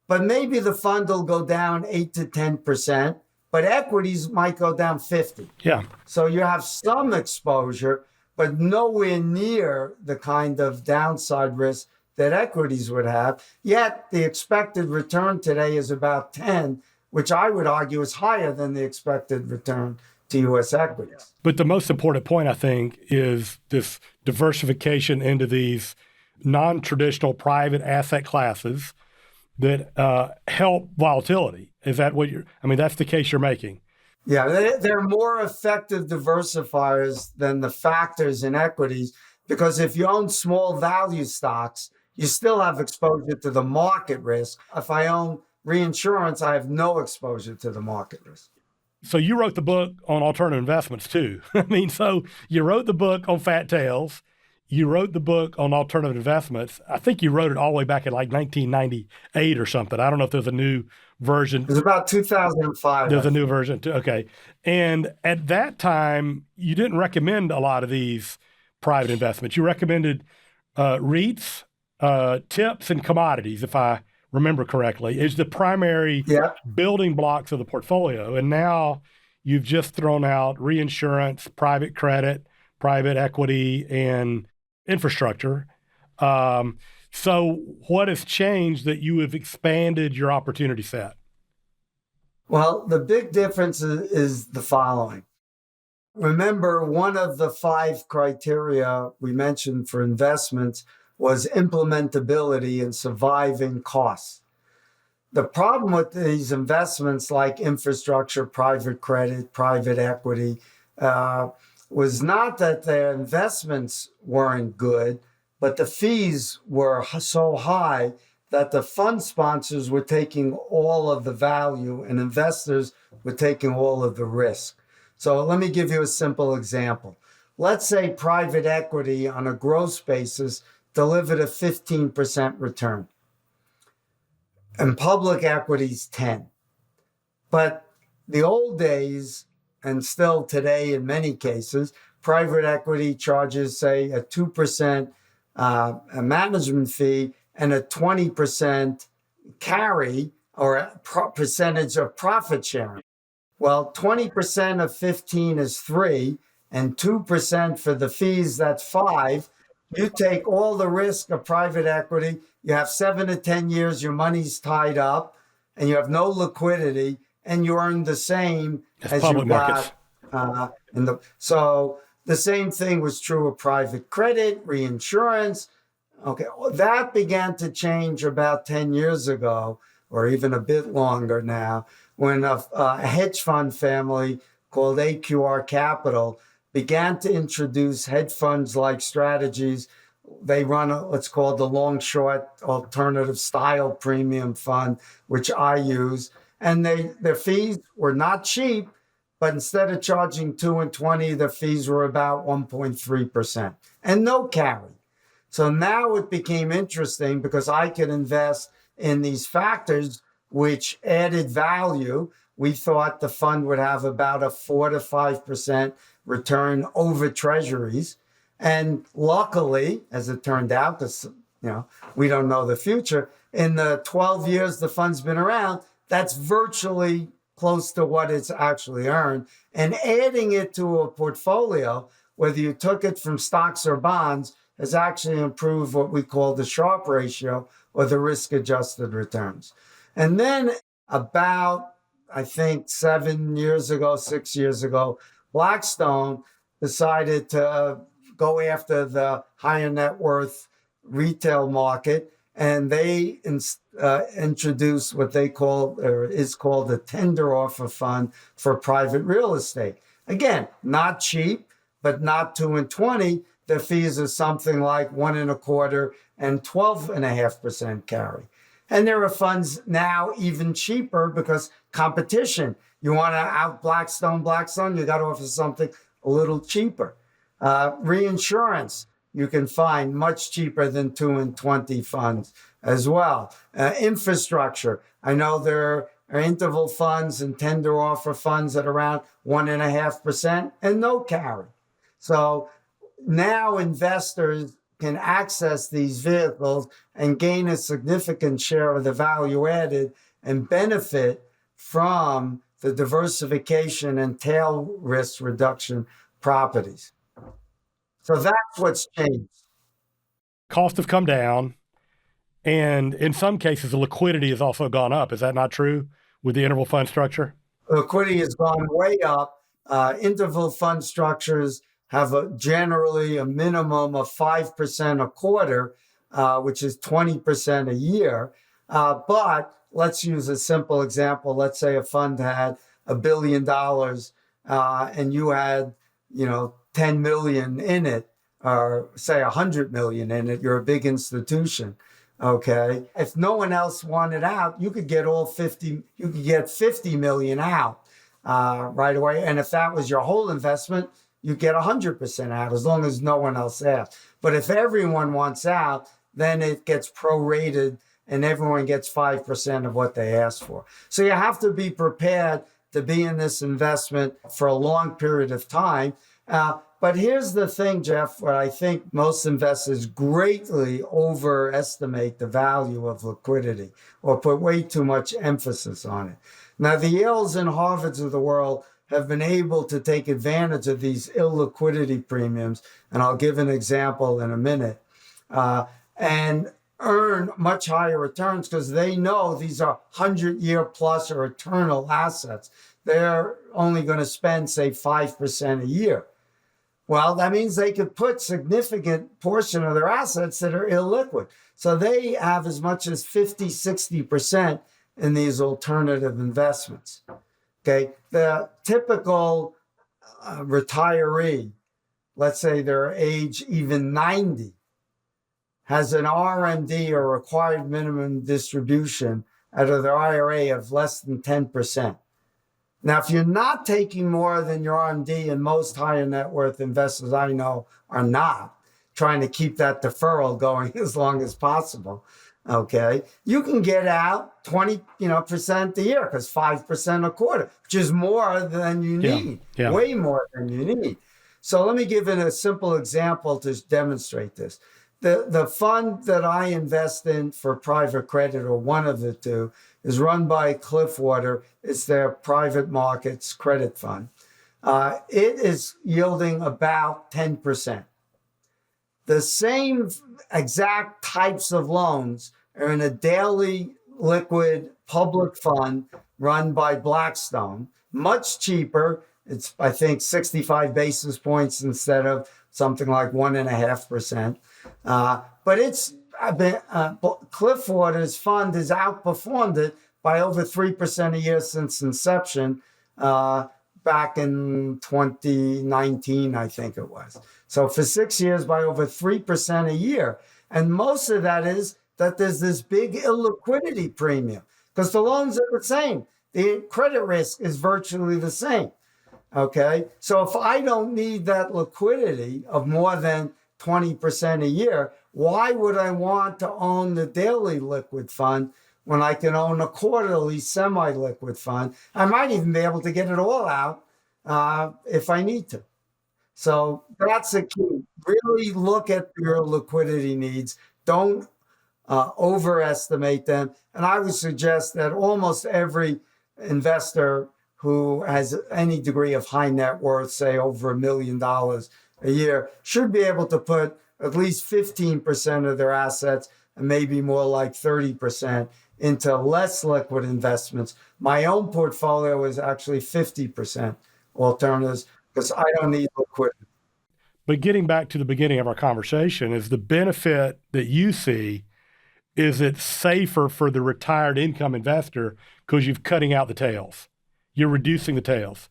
but maybe the fund will go down 8 to 10%, but equities might go down 50. Yeah. So you have some exposure, but nowhere near the kind of downside risk that equities would have. Yet the expected return today is about 10, which I would argue is higher than the expected return to U.S. equities. But the most important point, I think, is this diversification into these non-traditional private asset classes that help volatility. Is that what that's the case you're making? Yeah, they're more effective diversifiers than the factors in equities, because if you own small value stocks, you still have exposure to the market risk. If I own reinsurance, I have no exposure to the market risk. So you wrote the book on alternative investments too. So you wrote the book on fat tails. You wrote the book on alternative investments. I think you wrote it all the way back in like 1998 or something. I don't know if there's a new version. It was about 2005. There's a new version too. Okay. And at that time, you didn't recommend a lot of these private investments. You recommended REITs, tips, and commodities, if I remember correctly, is the primary building blocks of the portfolio. And now you've just thrown out reinsurance, private credit, private equity, and infrastructure. So what has changed that you have expanded your opportunity set? Well, the big difference is the following. Remember, one of the 5 criteria we mentioned for investments was implementability and surviving costs. The problem with these investments like infrastructure, private credit, private equity, was not that their investments weren't good, but the fees were so high that the fund sponsors were taking all of the value and investors were taking all of the risk. So let me give you a simple example. Let's say private equity on a gross basis delivered a 15% return, and public equities 10. But the old days, and still today in many cases, private equity charges, say, a 2% a management fee and a 20% carry or a percentage of profit sharing. Well, 20% of 15 is 3, and 2% for the fees, that's 5. You take all the risk of private equity. You have 7 to 10 years, your money's tied up, and you have no liquidity, and you earn the same as you got. So the same thing was true of private credit, reinsurance. Okay, that began to change about 10 years ago, or even a bit longer now, when a hedge fund family called AQR Capital began to introduce hedge funds-like strategies. They run what's called the long-short alternative style premium fund, which I use. And their fees were not cheap, but instead of charging 2 and 20, the fees were about 1.3% and no carry. So now it became interesting because I could invest in these factors which added value. We thought the fund would have about a 4 to 5% return over treasuries. And luckily, as it turned out, because we don't know the future, in the 12 years the fund's been around, that's virtually close to what it's actually earned. And adding it to a portfolio, whether you took it from stocks or bonds, has actually improved what we call the Sharpe ratio or the risk-adjusted returns. And then about, I think, 6 years ago, Blackstone decided to go after the higher net worth retail market, and they introduced what they call, or is called, the tender offer fund for private real estate. Again, not cheap, but not 2 and 20. The fees are something like 1.25% and 12.5% carry. And there are funds now even cheaper because competition. You want to out Blackstone, you got to offer something a little cheaper. Reinsurance, you can find much cheaper than 2 and 20 funds as well. Infrastructure, I know there are interval funds and tender offer funds at around 1.5% and no carry. So now investors can access these vehicles and gain a significant share of the value added and benefit from the diversification and tail risk reduction properties. So that's what's changed. Costs have come down, and in some cases, the liquidity has also gone up. Is that not true with the interval fund structure? Liquidity has gone way up. Interval fund structures have generally a minimum of 5% a quarter, which is 20% a year. But let's use a simple example. Let's say a fund had $1 billion and you had, 10 million in it, or say 100 million in it. You're a big institution. Okay. If no one else wanted out, you could get 50 million out right away. And if that was your whole investment, you get 100% out as long as no one else asked. But if everyone wants out, then it gets prorated and everyone gets 5% of what they asked for. So you have to be prepared to be in this investment for a long period of time. But here's the thing, Jeff, where I think most investors greatly overestimate the value of liquidity or put way too much emphasis on it. Now, the Yales and Harvards of the world have been able to take advantage of these illiquidity premiums, and I'll give an example in a minute, and earn much higher returns because they know these are 100-year plus or eternal assets. They're only going to spend, say, 5% a year. Well, that means they could put significant portion of their assets that are illiquid. So they have as much as 50, 60% in these alternative investments. Okay, the typical retiree, let's say they're age even 90, has an RMD or required minimum distribution out of their IRA of less than 10%. Now, if you're not taking more than your RMD, and most higher net worth investors I know are not, trying to keep that deferral going as long as possible, okay, you can get out 20% a year because 5% a quarter, which is more than you need, way more than you need. So let me give it a simple example to demonstrate this. The fund that I invest in for private credit, or one of the two, is run by Cliffwater. It's their private markets credit fund. It is yielding about 10%. The same exact types of loans are in a daily liquid public fund run by Blackstone, much cheaper. It's, I think, 65 basis points instead of something like 1.5%. But it's Cliffwater's fund has outperformed it by over 3% a year since inception, back in 2019, I think it was. So for 6 years, by over 3% a year. And most of that is that there's this big illiquidity premium because the loans are the same. The credit risk is virtually the same. Okay. So if I don't need that liquidity of more than 20% a year, why would I want to own the daily liquid fund when I can own a quarterly semi liquid fund? I might even be able to get it all out if I need to. So that's the key. Really look at your liquidity needs. Don't overestimate them. And I would suggest that almost every investor who has any degree of high net worth, say over $1 million a year, should be able to put at least 15% of their assets and maybe more like 30% into less liquid investments. My own portfolio is actually 50% alternatives because I don't need liquidity. But getting back to the beginning of our conversation, is the benefit that you see is it's safer for the retired income investor because you're cutting out the tails. You're reducing the tails.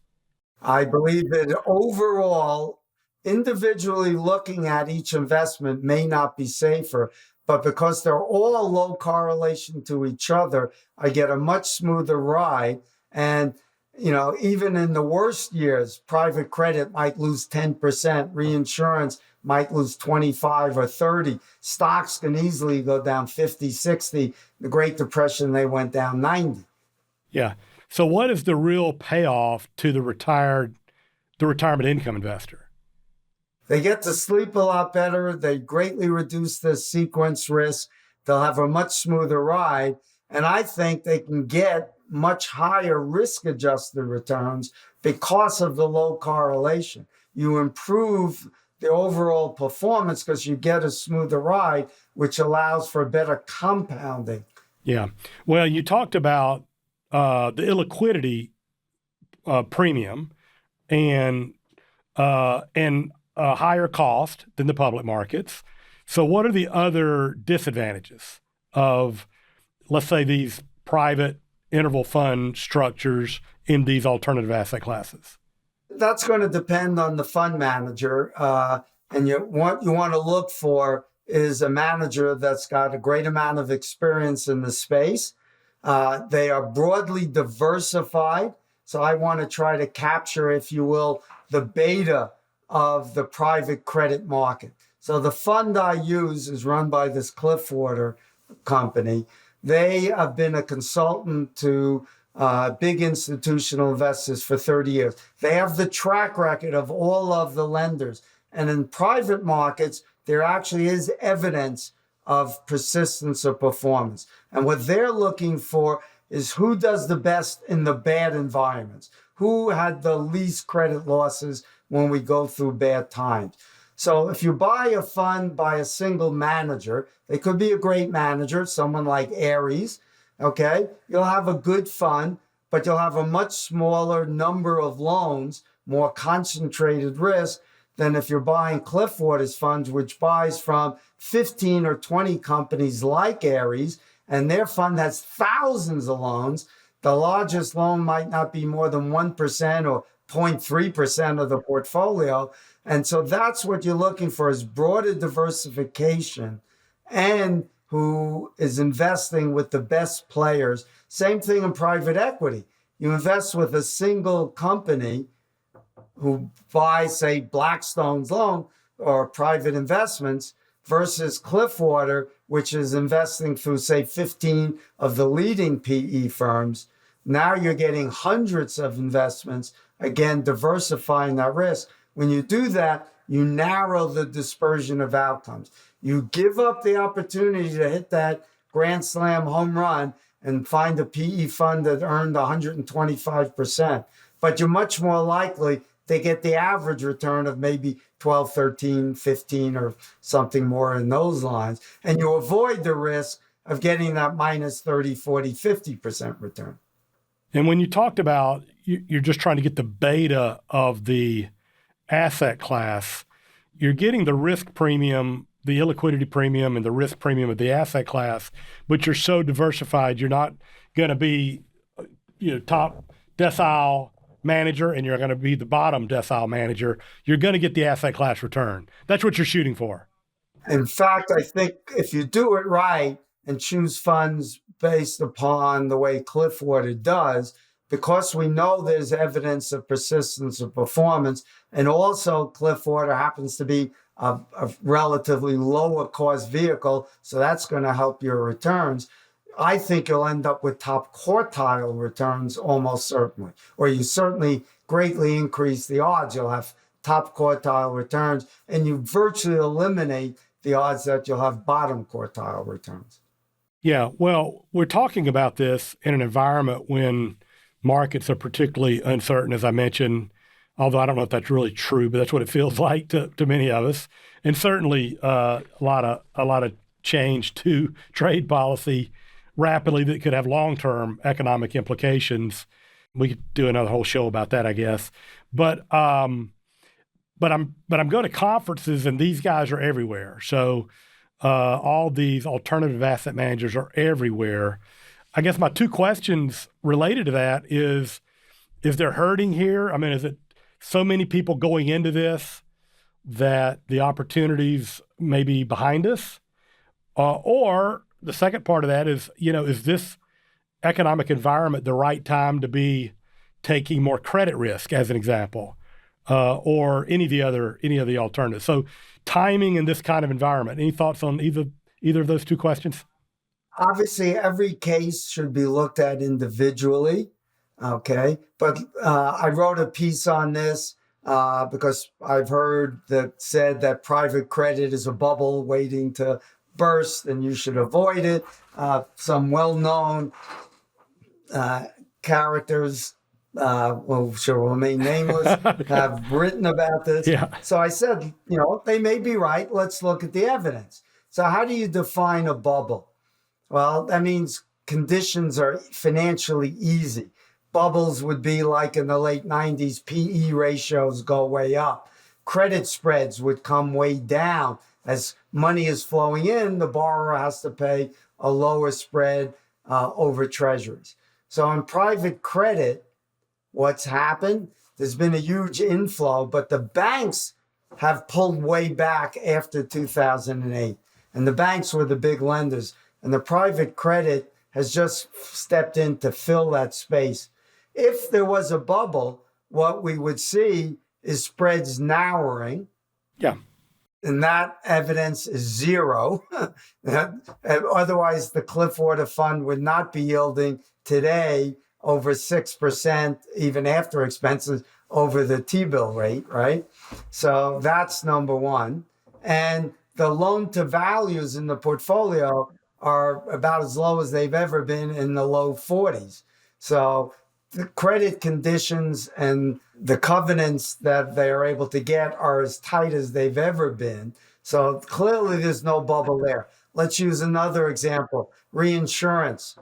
I believe that overall, individually looking at each investment may not be safer, but because they're all low correlation to each other, I get a much smoother ride. And, even in the worst years, private credit might lose 10%, reinsurance might lose 25 or 30. Stocks can easily go down 50, 60. The Great Depression, they went down 90. Yeah. So what is the real payoff to the retirement income investor? They get to sleep a lot better. They greatly reduce the sequence risk. They'll have a much smoother ride. And I think they can get much higher risk-adjusted returns because of the low correlation. You improve the overall performance because you get a smoother ride, which allows for better compounding. Yeah. Well, you talked about the illiquidity premium and higher cost than the public markets. So what are the other disadvantages of, let's say, these private interval fund structures in these alternative asset classes? That's going to depend on the fund manager. And what you want to look for is a manager that's got a great amount of experience in the space. They are broadly diversified. So I want to try to capture, if you will, the beta of the private credit market. So the fund I use is run by this Cliffwater company. They have been a consultant to big institutional investors for 30 years. They have the track record of all of the lenders. And in private markets, there actually is evidence of persistence of performance. And what they're looking for is who does the best in the bad environments, who had the least credit losses when we go through bad times. So if you buy a fund by a single manager, they could be a great manager, someone like Ares, okay? You'll have a good fund, but you'll have a much smaller number of loans, more concentrated risk than if you're buying Cliffwater's funds, which buys from 15 or 20 companies like Ares, and their fund has thousands of loans. The largest loan might not be more than 1% or 0.3% of the portfolio. And so that's what you're looking for, is broader diversification and who is investing with the best players. Same thing in private equity. You invest with a single company who buys, say, Blackstone's loan or private investments versus Cliffwater, which is investing through, say, 15 of the leading PE firms. Now you're getting hundreds of investments, again, diversifying that risk. When you do that, you narrow the dispersion of outcomes. You give up the opportunity to hit that grand slam home run and find a PE fund that earned 125%. But you're much more likely to get the average return of maybe 12, 13, 15, or something more in those lines. And you avoid the risk of getting that minus 30, 40, 50% return. And when you talked about you're just trying to get the beta of the asset class, you're getting the risk premium, the illiquidity premium, and the risk premium of the asset class, but you're so diversified, you're not going to be, top decile manager and you're going to be the bottom decile manager. You're going to get the asset class return. That's what you're shooting for. In fact, I think if you do it right and choose funds based upon the way Cliffwater does, because we know there's evidence of persistence of performance, and also Cliffwater happens to be a relatively lower cost vehicle, so that's going to help your returns. I think you'll end up with top quartile returns almost certainly, or you certainly greatly increase the odds. You'll have top quartile returns, and you virtually eliminate the odds that you'll have bottom quartile returns. Yeah, well, we're talking about this in an environment when markets are particularly uncertain, as I mentioned, although I don't know if that's really true, but that's what it feels like to many of us. And certainly a lot of change to trade policy rapidly that could have long-term economic implications. We could do another whole show about that, I guess. But I'm going to conferences, and these guys are everywhere. So all these alternative asset managers are everywhere. I guess my two questions related to that is there hurting here? I mean, is it so many people going into this that the opportunities may be behind us? Or the second part of that is, is this economic environment the right time to be taking more credit risk, as an example, or any of the alternatives? So timing in this kind of environment. Any thoughts on either of those two questions? Obviously, every case should be looked at individually, okay? But I wrote a piece on this because I've heard that said that private credit is a bubble waiting to burst and you should avoid it. Some well-known characters, sure will remain nameless, have written about this. Yeah. So I said, they may be right. Let's look at the evidence. So how do you define a bubble? Well, that means conditions are financially easy. Bubbles would be like in the late 90s, PE ratios go way up. Credit spreads would come way down. As money is flowing in, the borrower has to pay a lower spread over treasuries. So in private credit, what's happened? There's been a huge inflow, but the banks have pulled way back after 2008. And the banks were the big lenders. And the private credit has just stepped in to fill that space. If there was a bubble, what we would see is spreads narrowing. Yeah. And that evidence is zero. Otherwise, the Cliffwater Fund would not be yielding today over 6%, even after expenses, over the T-bill rate, right? So that's number one. And the loan to values in the portfolio are about as low as they've ever been, in the low 40s. So the credit conditions and the covenants that they are able to get are as tight as they've ever been. So clearly there's no bubble there. Let's use another example, reinsurance,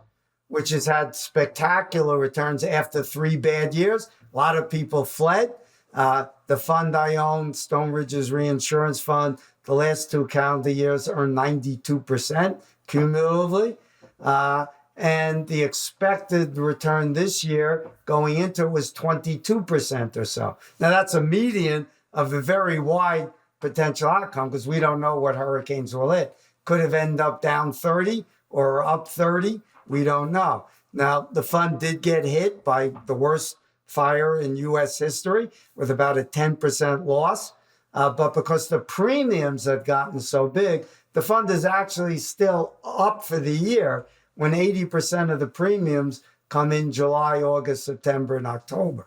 which has had spectacular returns after 3 bad years. A lot of people fled. The fund I own, Stone Ridge's reinsurance fund, the last 2 calendar years earned 92% cumulatively. And the expected return this year going into it was 22% or so. Now that's a median of a very wide potential outcome because we don't know what hurricanes will hit. Could have ended up down 30 or up 30. We don't know. Now the fund did get hit by the worst fire in U.S. history with about a 10% loss. But because the premiums have gotten so big, the fund is actually still up for the year when 80% of the premiums come in July, August, September, and October.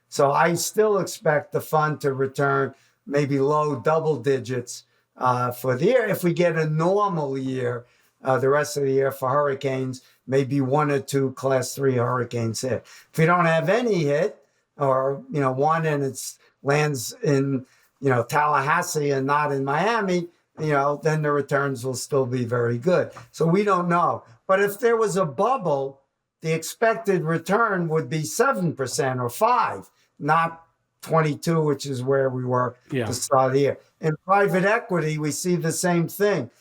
So I still expect the fund to return maybe low double digits for the year. If we get a normal year, the rest of the year for hurricanes, maybe 1 or 2 class 3 hurricanes hit. If we don't have any hit, or one and it lands in Tallahassee and not in Miami, then the returns will still be very good. So we don't know. But if there was a bubble, the expected return would be 7% or 5%, not 22, which is where we were at the start of the year. In private equity, we see the same thing.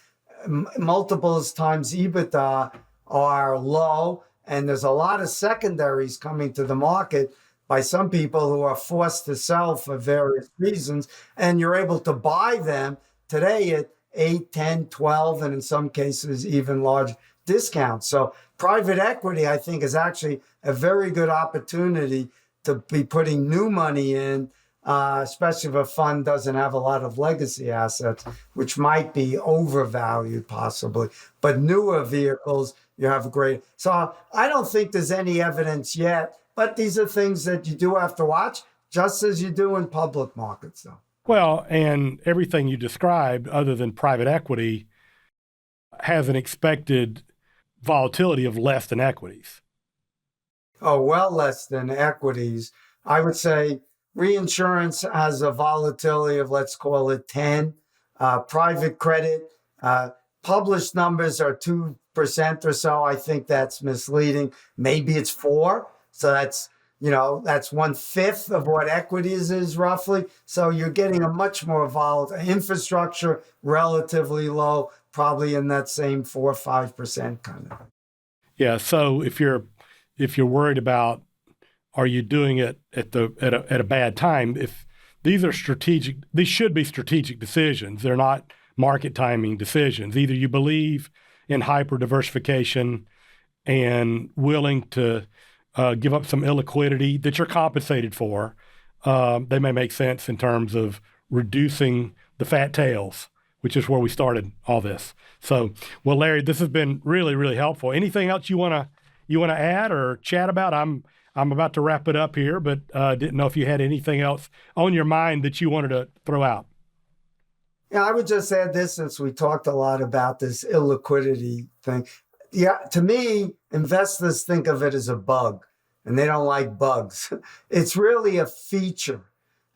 Multiples times EBITDA are low, and there's a lot of secondaries coming to the market by some people who are forced to sell for various reasons, and you're able to buy them today at 8, 10, 12, and in some cases even large discounts. So private equity, I think, is actually a very good opportunity to be putting new money in, especially if a fund doesn't have a lot of legacy assets, which might be overvalued possibly. But newer vehicles, you have a great. So I don't think there's any evidence yet, but these are things that you do have to watch, just as you do in public markets, though. Well, and everything you described, other than private equity, has an expected volatility of less than equities. Oh, well less than equities. I would say reinsurance has a volatility of, let's call it 10. Private credit, published numbers are 2% or so. I think that's misleading. Maybe it's 4. So that's 1/5 of what equities is roughly. So you're getting a much more volatile infrastructure, relatively low, probably in that same 4 or 5% kind of. Yeah. So if you're worried about, are you doing it at a bad time? If these should be strategic decisions. They're not market timing decisions. Either you believe in hyper diversification and willing to give up some illiquidity that you're compensated for. They may make sense in terms of reducing the fat tails, which is where we started all this. So, well, Larry, this has been really, really helpful. Anything else you want to add or chat about? I'm about to wrap it up here, but didn't know if you had anything else on your mind that you wanted to throw out. Yeah, I would just add this, since we talked a lot about this illiquidity thing. Yeah, to me, investors think of it as a bug, and they don't like bugs. It's really a feature.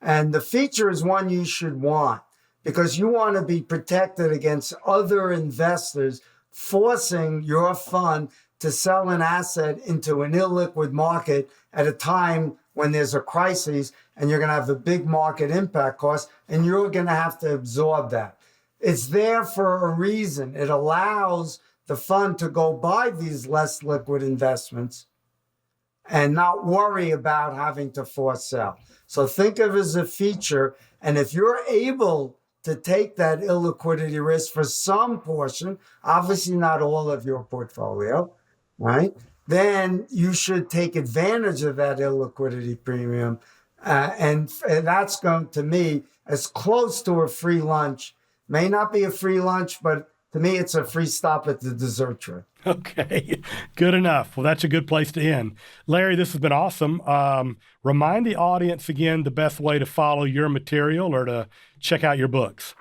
And the feature is one you should want, because you want to be protected against other investors forcing your fund to sell an asset into an illiquid market at a time when there's a crisis, and you're going to have a big market impact cost, and you're going to have to absorb that. It's there for a reason. It allows the fund to go buy these less liquid investments and not worry about having to force sell. So think of it as a feature. And if you're able to take that illiquidity risk for some portion, obviously not all of your portfolio, right? Then you should take advantage of that illiquidity premium. And that's going to me as close to a free lunch. May not be a free lunch, but to me, it's a free stop at the dessert tray. Okay, good enough. Well, that's a good place to end. Larry, this has been awesome. Remind the audience again the best way to follow your material or to check out your books.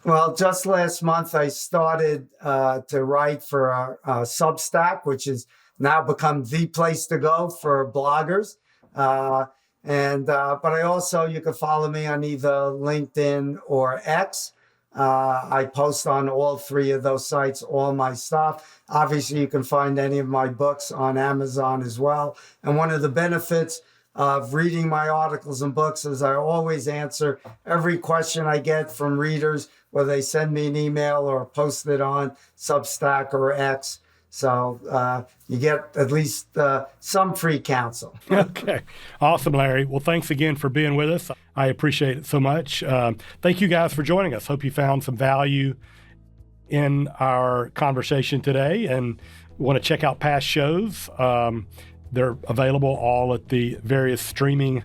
Well, just last month, I started to write for a Substack, which has now become the place to go for bloggers. But I also, you can follow me on either LinkedIn or X. I post on all 3 of those sites, all my stuff. Obviously, you can find any of my books on Amazon as well. And one of the benefits of reading my articles and books is I always answer every question I get from readers, whether they send me an email or post it on Substack or X. So you get at least some free counsel. Okay. Awesome, Larry. Well, thanks again for being with us. I appreciate it so much. Thank you guys for joining us. Hope you found some value in our conversation today and want to check out past shows. They're available all at the various streaming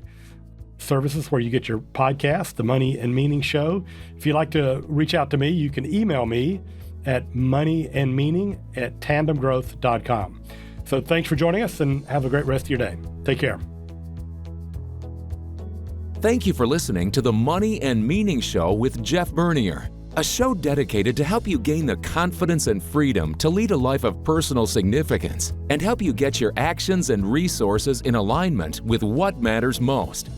services where you get your podcast, The Money and Meaning Show. If you'd like to reach out to me, you can email me at moneyandmeaning@tandemgrowth.com. So thanks for joining us and have a great rest of your day. Take care. Thank you for listening to the Money and Meaning Show with Jeff Bernier, a show dedicated to help you gain the confidence and freedom to lead a life of personal significance and help you get your actions and resources in alignment with what matters most.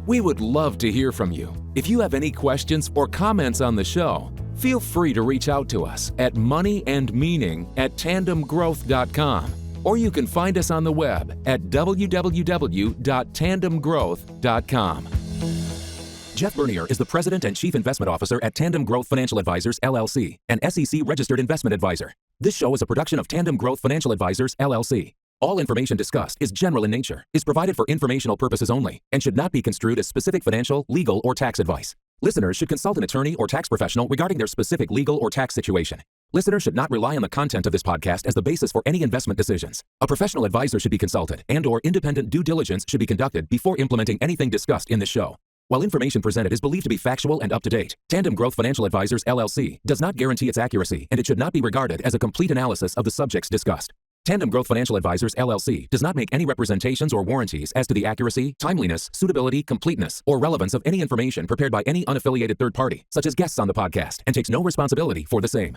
We would love to hear from you. If you have any questions or comments on the show, feel free to reach out to us at moneyandmeaning@tandemgrowth.com, or you can find us on the web at www.tandemgrowth.com. Jeff Bernier is the President and Chief Investment Officer at Tandem Growth Financial Advisors, LLC, an SEC-registered investment advisor. This show is a production of Tandem Growth Financial Advisors, LLC. All information discussed is general in nature, is provided for informational purposes only, and should not be construed as specific financial, legal, or tax advice. Listeners should consult an attorney or tax professional regarding their specific legal or tax situation. Listeners should not rely on the content of this podcast as the basis for any investment decisions. A professional advisor should be consulted and/or independent due diligence should be conducted before implementing anything discussed in this show. While information presented is believed to be factual and up-to-date, Tandem Growth Financial Advisors, LLC does not guarantee its accuracy, and it should not be regarded as a complete analysis of the subjects discussed. Tandem Growth Financial Advisors, LLC does not make any representations or warranties as to the accuracy, timeliness, suitability, completeness, or relevance of any information prepared by any unaffiliated third party, such as guests on the podcast, and takes no responsibility for the same.